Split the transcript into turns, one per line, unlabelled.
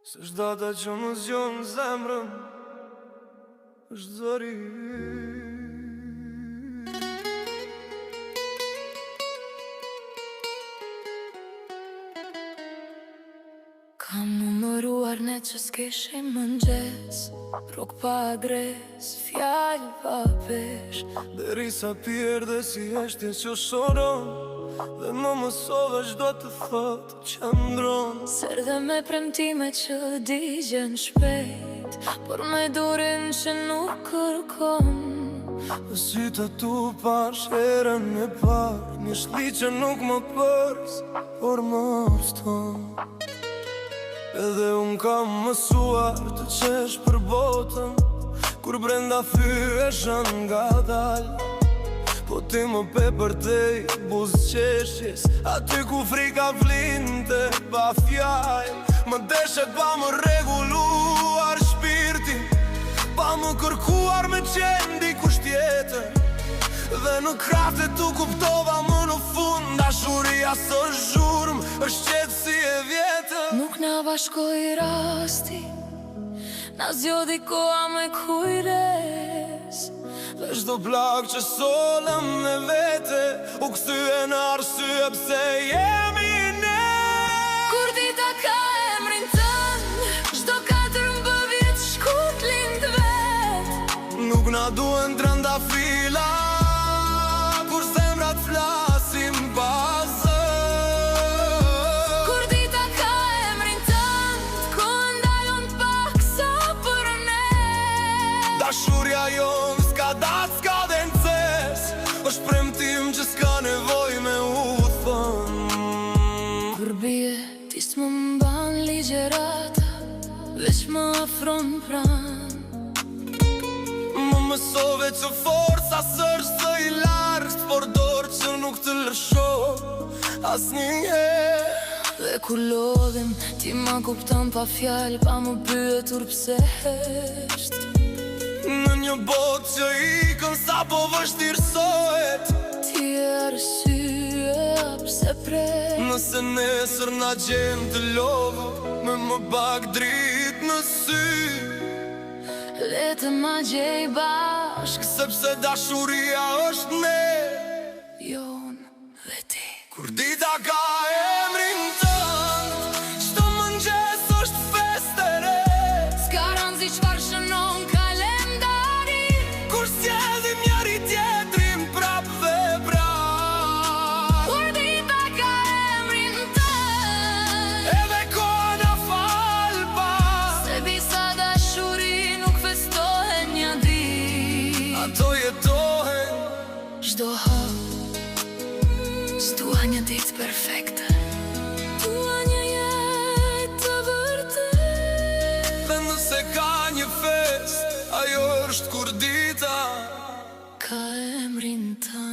S'është data që më zgjon zemrën, është zëri.
Kam numëruar ne që s'keshim mëngjes, rrug pa adres, fjallë pa pesh.
Derisa pierde si eshtje që shoron, dhe më mësove çdo të thotë qëndron.
Serdhe me premtime që digjen shpejt, por me durin që nuk kërkon.
Dhe sytë tu pash herën e parë, një shli që nuk më përs, por më ston. Edhe unë kam mësuar të qesh për botën, kur brenda fyeshën nga dalë. Po ti më pe për tej buzë qeshjes, aty ku frika flinte pa fjallë. Më deshet pa më reguluar shpirtin, pa më kërkuar me qendi kusht tjetër. Dhe në krafte tu kuptova më në fund, dashuria së zhurmë është qetë si e vjetër.
Nuk na bashkoi rasti, na zjodhi koha me kujdes.
Dhe çdo plak që solëm me vete, u kthye në arsye pse jemi ne.
Kur dita ka emrin tënd, çdo 14 vjet shkurt lind vet.
Nuk na duen trëndafila, kur zemrat flasin pa zë.
Kur dita ka emrin tënd, ku ndalon pak sa për ne.
Dashuria jon s'ka datë, s'ka dences, është premtim që s'ka nevoj me u thënë.
Kur bie, ti s'më mban ligjerata, veç më afron pran.
Më mësove që forca s'është së i lartë, por dorë që nuk të lësho asnjëherë.
Dhe kur lodhem, ti ma kupton pa fjallë, pa më pyetur pse hesht.
Në një botë që ikën sa po vështirësohet,
Ti e arsyeja pse pret.
nëse nesër na gjem të lodhur, me më pak dritë në sy.
Le të ma gjej bashk,
Sepse dashuria është ne,
jon dhe ti.
kur dita ka emrin tënd, çdo mëngjes është festë e re.
S'ka rëndzi çfarë shënon kalendari,
Kur sjellim njëri tjetrin prap dhe prap.
kur dita ka emrin tënd,
Edhe koha na fal pas,
se disa dashuri nuk festohen një ditë.
ato jetohen.
Çdo hap s'dua një ditë perfekte, dua një jetë të vërtet.
Dhe nëse ka një fest, ajo është kur dita
Ka emrin tënd.